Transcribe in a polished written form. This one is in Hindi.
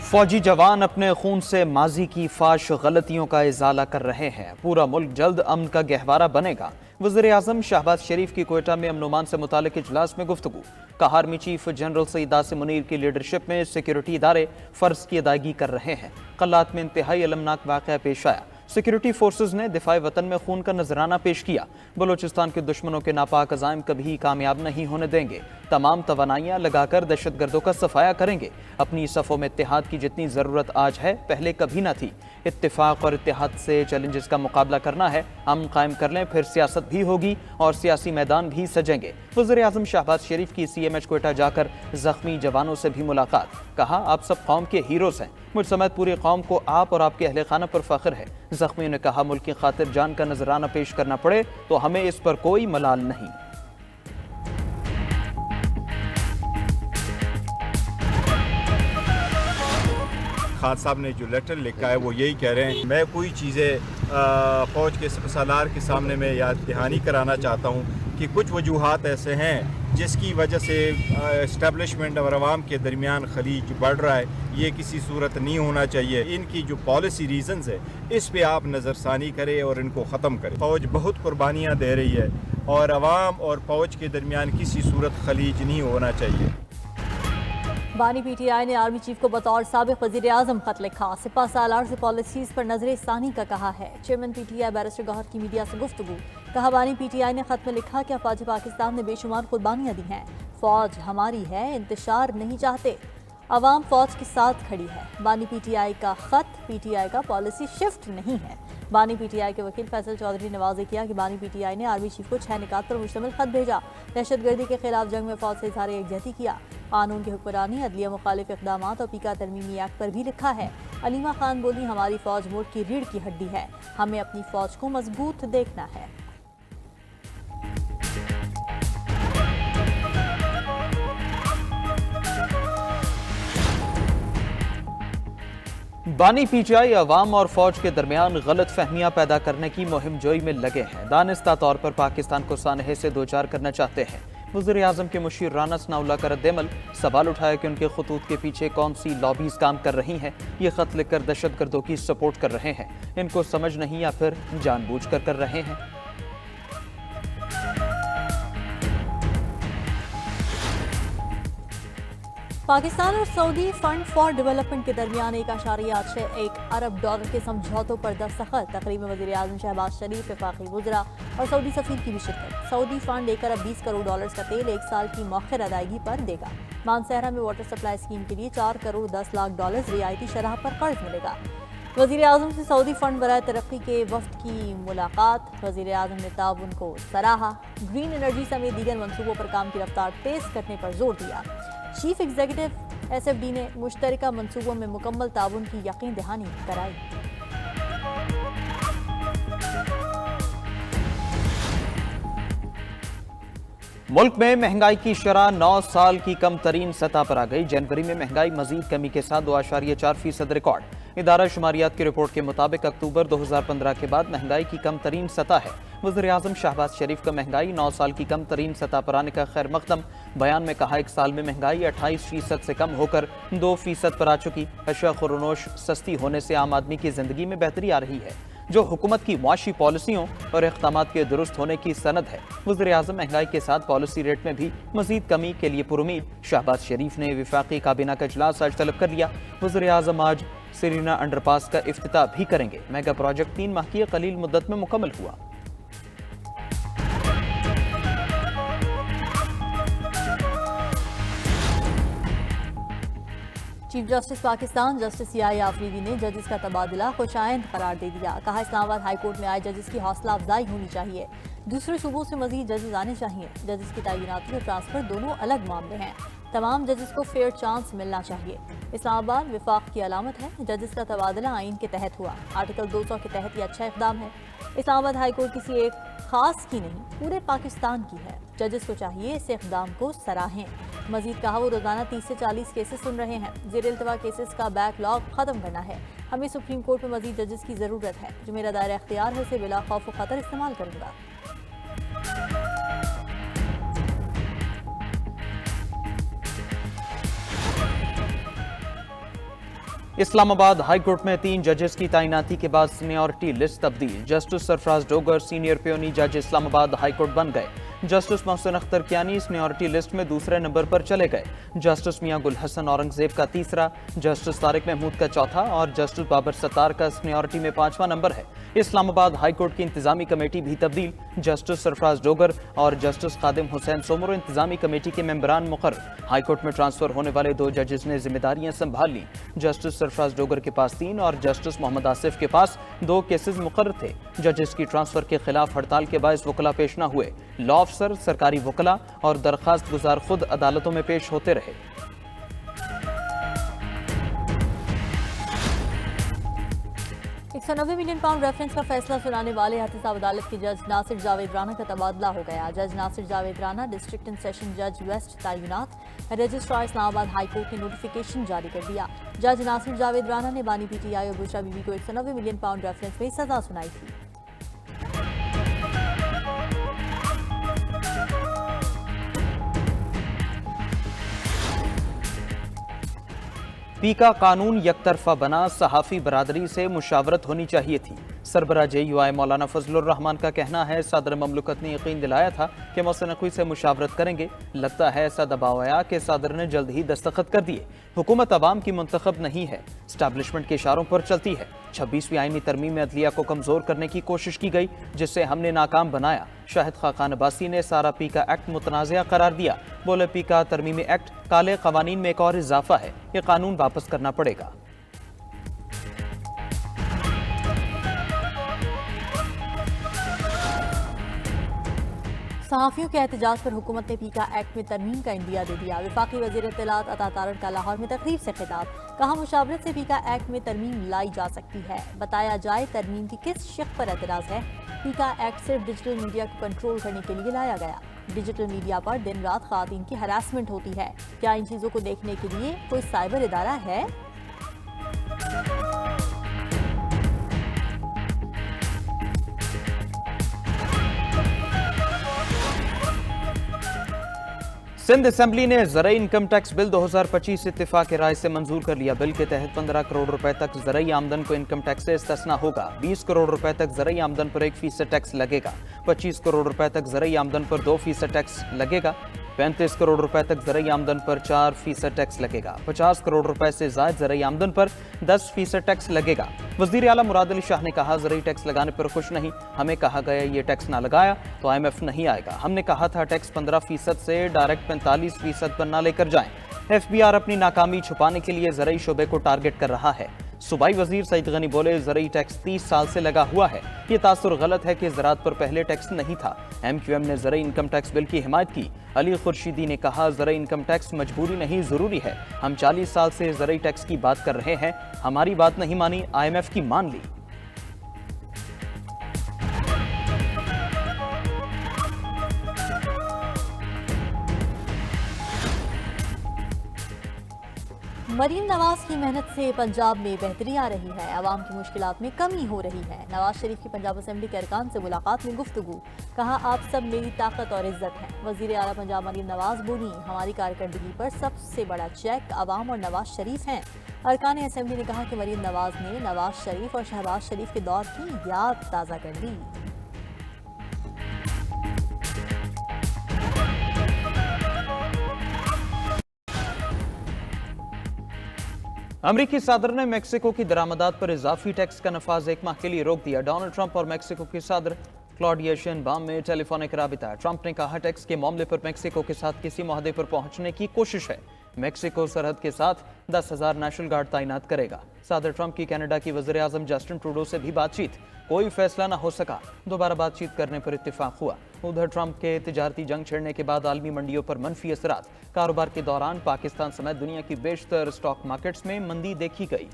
फौजी जवान अपने खून से माजी की फाश गलतियों का इजाला कर रहे हैं। पूरा मुल्क जल्द अमन का गहवारा बनेगा। वज़ीर आज़म शहबाज शरीफ की कोयटा में अमन-ओ-अमान से मुतालिक इजलास में गुफ्तगू। कहा army chief general Saeed Asim Munir की लीडरशिप में सिक्योरिटी इदारे फ़र्ज की अदायगी कर रहे हैं। कल्लात में इंतहाई अलमनाक वाक़या पेश आया। सिक्योरिटी फोर्सेज ने दिफाई वतन में खून का नजराना पेश किया। बलोचिस्तान के दुश्मनों के नापाक अज़ाइम कभी कामयाब नहीं होने देंगे। तमाम तवानाइयाँ लगाकर दहशतगर्दों का सफाया करेंगे। अपनी सफ़ों में इत्तेहाद की जितनी ज़रूरत आज है, पहले कभी ना थी। इत्तेफाक और इत्तेहाद से चैलेंजेस का मुकाबला करना है। हम कायम कर लें, फिर सियासत भी होगी और सियासी मैदान भी सजेंगे। वज़ीर आज़म शहबाज शरीफ की CMH कोयटा जाकर ज़ख्मी जवानों से भी मुलाकात। कहा आप सब कौम के हीरोज़ हैं। मुझ समेत पूरी कौम को आप और आपके अहले खाना पर फ़ख्र है। ज़ख्मियों ने कहा मुल्क की खातिर जान का नजराना पेश करना पड़े तो हमें इस पर कोई मलाल नहीं। खान साहब ने जो लेटर लिखा है वो यही कह रहे हैं, मैं कोई चीज़ें फ़ौज के सालार के सामने में याद दहानी कराना चाहता हूँ कि कुछ वजूहात ऐसे हैं जिसकी वजह से इस्टेब्लिशमेंट और आवाम के दरमियान खलीज बढ़ रहा है। ये किसी सूरत नहीं होना चाहिए। इनकी जो पॉलिसी रीजंस है इस पे आप नज़रसानी करें और इनको ख़त्म करें। फ़ौज बहुत कुर्बानियाँ दे रही है और आवाम और फ़ौज के दरमियान किसी सूरत खलीज नहीं होना चाहिए। बानी PTI ने आर्मी चीफ को बतौर साबिक वज़ीर आज़म खत लिखा। सिपा सालार से पॉलिसीज़ पर नजर सानी का कहा है। चेयरमैन PTI बैरिस्टर गौहर की मीडिया से गुफ्तगू। कहा बानी PTI ने खत में लिखा कि अफवाज पाकिस्तान ने बेशुमार कुर्बानियाँ दी हैं। फ़ौज हमारी है, इंतशार नहीं चाहते। अवाम फ़ौज के साथ खड़ी है। बानी PTI का खत PTI का पॉलिसी शिफ्ट नहीं है। बानी PTI के वकील फैसल चौधरी ने वाज़ेह किया कि बानी PTI ने आर्मी चीफ को 6 निकात पर मुश्तमिल खत भेजा। दहशतगर्दी के खिलाफ जंग में फ़ौज से इज़हार यकजहती किया। कानून की हुक्मरानी, अदलिया मुखालिफ इक़दाम और पीका तरमीमी एक्ट पर भी लिखा है। अलीमा खान बोली हमारी फ़ौज मुल्क की रीढ़ की हड्डी है, हमें अपनी फ़ौज को मजबूत देखना है। बानी PTI अवाम और फौज के दरमियान गलत फहमियाँ पैदा करने की मुहिम जोई में लगे हैं। दानिस्ता तौर पर पाकिस्तान को सानहे से दो चार करना चाहते हैं। वज़ीर आज़म के मुशीर राना सनाउल्लाह का रद्द-ए-अमल। सवाल उठाया कि उनके खतूत के पीछे कौन सी लॉबीज काम कर रही हैं। ये खत लिखकर दहशतगर्दों की सपोर्ट कर रहे हैं। इनको समझ नहीं या फिर जानबूझकर कर रहे हैं। पाकिस्तान और सऊदी फंड फॉर डेवलपमेंट के दरमियान $1.61 अरब के समझौतों पर दस्तखत। तकरीब में वज़ीर आज़म शहबाज शरीफ, वफाकी वज़रा और सऊदी सफ़ीर की भी शिरकत। सऊदी फंड $1 अरब 20 करोड़ का तेल 1 साल की मौखर अदायगी पर देगा। मानसहरा में वाटर सप्लाई स्कीम के लिए $4 करोड़ 10 लाख रियायती शरह पर कर्ज मिलेगा। वज़ीर आज़म से सऊदी फंड बराए तरक्की के वफ्द की मुलाकात। वज़ीर आज़म ने ताउन को सराहा। ग्रीन एनर्जी समेत दीगर मनसूबों पर काम की रफ्तार तेज करने पर जोर दिया। चीफ एग्जीक्यूटिव SFD ने मुश्तरका मनसूबों में मुकम्मल ताउन की यकीन दहानी कराई। मुल्क में महंगाई की शरह 9 साल की कम तरीन सतह पर आ गई। जनवरी में महंगाई मजीद कमी के साथ 2.4% रिकॉर्ड। इदारा शुमारियात की रिपोर्ट के मुताबिक अक्टूबर 2015 के बाद महंगाई की कम तरीन सतह है। वज़ीर आज़म शहबाज शरीफ का महंगाई 9 साल की कम तरीन सतह पर आने का खैर मकदम। बयान में कहा 1 साल में महंगाई 28% से कम होकर 2% पर आ चुकी। अशिया खुरोनोश सस्ती होने से आम आदमी की जिंदगी में बेहतरी आ रही है, जो हुकूमत की मुआशी पॉलिसियों और इक़दामात के दुरुस्त होने की सनद है। वज़ीर आज़म महंगाई के साथ पॉलिसी रेट में भी मजीद कमी के लिए पुरुमीद। शहबाज शरीफ ने विफाकी काबीना का इजलास आज तलब कर लिया। वज़ीर आज़म आज सिरीना अंडरपास का इफ्तिताह भी करेंगे। मेगा प्रोजेक्ट 3 माह की कलील मुद्दत में मुकम्मल हुआ। Chief justice Pakistan justice CI Afridi ने जजेस का तबादला खुशाइंद करार दे दिया। कहा इस्लामाबाद हाई कोर्ट में आए जजेस की हौसला अफजाई होनी चाहिए। दूसरे सूबों से मजीद जजेस आने चाहिए। जजेस की तैनाती और ट्रांसफर दोनों अलग मामले हैं। तमाम जजेस को फेयर चांस मिलना चाहिए। इस्लामाबाद विफाक की अलामत है। जजेस का तबादला आइन के तहत हुआ। आर्टिकल 200 के तहत यह अच्छा इक़दाम है। इस्लामाबाद हाई कोर्ट किसी एक खास की नहीं, पूरे पाकिस्तान की है। जजेस को चाहिए इस इक़दाम को सराहें। मजीद कहा वो रोजाना 30 से 40 केसेस सुन रहे हैं। ज़ेर इल्तवा केसेस का बैकलॉग खत्म करना है। हमें सुप्रीम कोर्ट में मजीद जजेस की ज़रूरत है। जो मेरा दायरा इख्तियार है उसे बिला खौफ व खतर इस्तेमाल करूँगा। इस्लामाबाद हाई कोर्ट में 3 जजेस की तैनाती के बाद सीनियरिटी लिस्ट तब्दील। Justice Sarfraz Dogar senior puisne जज इस्लामाबाद हाई कोर्ट बन गए। Justice Mohsin Akhtar Kayani seniority list में दूसरे नंबर पर चले गए। जस्टिस मियां गुल हसन औरंगजेब का तीसरा, जस्टिस तारिक महमूद का चौथा और जस्टिस बाबर सत्तार का सीनियरिटी में 5वां नंबर है। इस्लामाबाद हाई कोर्ट की इंतजामी कमेटी भी तब्दील। जस्टिस सरफराज डोगर और जस्टिस खादिम हुसैन सोमरो इंतजामी कमेटी के मेंबरान मुकर्रर। हाई कोर्ट में ट्रांसफर होने वाले 2 जजेस ने जिम्मेदारियां संभाल ली। जस्टिस सरफराज डोगर के पास 3 और जस्टिस मोहम्मद आसिफ के पास 2 केसेस मुकर्रर थे। जजेस की ट्रांसफर के खिलाफ हड़ताल के बायस वकला पेश न हुए। लॉ अफसर, सरकारी वकला और दरखास्त गुजार खुद अदालतों में पेश होते रहे। 190 मिलियन पाउंड रेफरेंस का फैसला सुनाने वाले एहतसाब अदालत के जज नासिर जावेद राना का तबादला हो गया। जज Nasir Javed Rana district and session जज वेस्ट तैनात। रजिस्ट्रार इस्लामाबाद हाई कोर्ट ने नोटिफिकेशन जारी कर दिया। जज नासिर जावेद राना ने बानी पीटीआई और बुशरा बीबी को 190 मिलियन पाउंड रेफरेंस में सजा सुनाई थी। पीका कानून यकतरफा बना, सहाफ़ी बरादरी से मुशावरत होनी चाहिए थी। सरबरा JUI मौलाना फजलुर रहमान का कहना है, सदर ममलकत ने यकीन दिलाया था कि मोहसिन नकवी से मुशावरत करेंगे। लगता है ऐसा दबाव आया कि सदर ने जल्द ही दस्तखत कर दिए। हुकूमत अवाम की मुंतखब नहीं है, स्टैब्लिशमेंट के इशारों पर चलती है। 26वीं आईनी तरमीम में अदलिया को कमजोर करने की कोशिश की गई, जिससे हमने नाकाम बनाया। शाहिद खाकान अब्बासी ने सारा पीका एक्ट मुतनाज़िया करार दिया। बोले, पीका तरमीमी एक्ट काले कवानीन में एक और इजाफा है, ये कानून वापस करना पड़ेगा। सहाफ़ियों के एहतजाज पर हुकूमत ने पीका एक्ट में तरमीम का इंदिया दे दिया। वफाकी वज़ीर इत्तलात अता तारड़ का लाहौर में तकरीब से खिताब। कहा, मुशावरत से पीका एक्ट में तरमीम लाई जा सकती है। बताया जाए तरमीम की किस शक पर एतराज़ है। पीका एक्ट सिर्फ डिजिटल मीडिया को कंट्रोल करने के लिए लाया गया। डिजिटल मीडिया पर दिन रात ख़वातीन की हरासमेंट होती है। क्या इन चीज़ों को देखने के लिए कोई साइबर इदारा है? सिंध असेंबली ने ज़रई इनकम टैक्स बिल 2025 इत्तेफाक राय से मंजूर कर लिया। बिल के तहत 15 करोड़ रुपए तक ज़रई आमदन को इनकम टैक्स से इस्तिस्ना होगा। 20 करोड़ रुपए तक ज़रई आमदन पर 1% टैक्स लगेगा। 25 करोड़ रुपए तक ज़रई आमदन पर 2% टैक्स लगेगा। 35 करोड़ रुपए तक ज़रई आमदन पर 4% टैक्स लगेगा। 50 करोड़ रुपए से ज़ायद ज़रई आमदन पर 10% टैक्स लगेगा। वज़ीर आला मुराद अली शाह ने कहा, ज़रई टैक्स लगाने पर खुश नहीं। हमें कहा गया ये टैक्स ना लगाया तो IMF नहीं आएगा। हमने कहा था टैक्स 15% से डायरेक्ट 45% पर ना लेकर जाएं। FBR अपनी नाकामी छुपाने के लिए ज़रई शोबे को टारगेट कर रहा है। सूबाई वजीर सईद गनी बोले, ज़रई टैक्स 30 साल से लगा हुआ है। ये तासुर गलत है कि ज़राअत पर पहले टैक्स नहीं था। MQM ने ज़रई इनकम टैक्स बिल की हिमायत की। अली खुर्शीदी ने कहा, ज़रई इनकम टैक्स मजबूरी नहीं, ज़रूरी है। हम 40 साल से ज़रई टैक्स की बात कर रहे हैं। हमारी बात नहीं मानी, IMF की मान ली। मरीम नवाज की मेहनत से पंजाब में बेहतरी आ रही है। आवाम की मुश्किलात में कमी हो रही है। नवाज शरीफ की पंजाब असेंबली के अरकान से मुलाकात में गुफ्तगू। कहा, आप सब मेरी ताकत और इज्जत हैं। वजीर आला पंजाब मरीम नवाज बोली, हमारी कारकर्दगी पर सबसे बड़ा चेक आवाम और नवाज शरीफ हैं। अरकान असेंबली ने कहा कि मरीम नवाज ने नवाज शरीफ और शहबाज शरीफ के दौर की याद ताज़ा कर दी। अमरीकी सदर ने मेक्सिको की दरामदात पर इजाफी टैक्स का नफाज 1 माह के लिए रोक दिया। डोनाल्ड ट्रंप और मेक्सिको के सदर क्लॉडिया शेनबाम में टेलीफोनिक राबिता। ट्रंप ने कहा, टैक्स के मामले पर मेक्सिको के साथ किसी मुआहदे पर पहुंचने की कोशिश है। मेक्सिको सरहद के साथ 10,000 नेशनल गार्ड तैनात करेगा। सदर ट्रंप की कनाडा की वज़ीर आज़म जस्टिन ट्रूडो से भी बातचीत, कोई फैसला न हो सका। दोबारा बातचीत करने पर इत्तेफाक हुआ। उधर ट्रंप के तिजारती जंग छिड़ने के बाद आलमी मंडियों पर मनफी असरात। कारोबार के दौरान पाकिस्तान समेत दुनिया की बेशतर स्टॉक मार्केट्स में मंदी देखी गई।